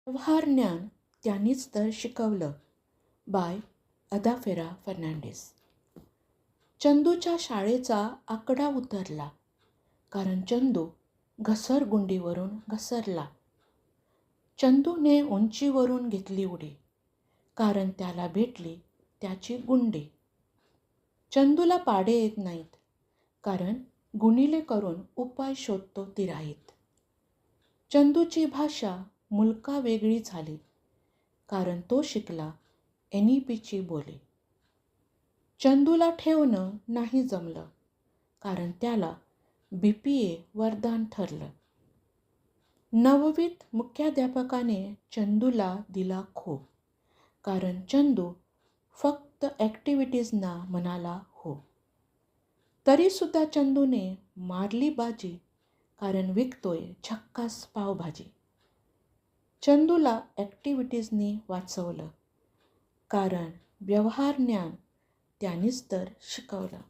व्यवहार ज्ञान त्यांनीच तर शिकवलं. बाय अदाफेरा फर्नांडिस. चंदूच्या शाळेचा आकडा उतरला, कारण चंदू घसरगुंडीवरून घसरला. चंदूने उंचीवरून घेतली उडी, कारण त्याला भेटली त्याची गुंडी. चंदूला पाडे येत नाहीत, कारण गुणिले करून उपाय शोधतो तिराईत. चंदूची भाषा मुलका वेगळी झाली, कारण तो शिकला NEPची बोली. चंदूला ठेवणं नाही जमलं, कारण त्याला BPA वरदान ठरलं. 9वीत मुख्याध्यापकाने चंदूला दिला खो, कारण चंदू फक्त ॲक्टिव्हिटीजना म्हणाला हो. तरीसुद्धा चंदूने मारली बाजी, कारण विकतोय झक्कास पावभाजी. चंदूला ॲक्टिव्हिटीजनी वाचवलं, कारण व्यवहार ज्ञान त्यानीच तर शिकवलं.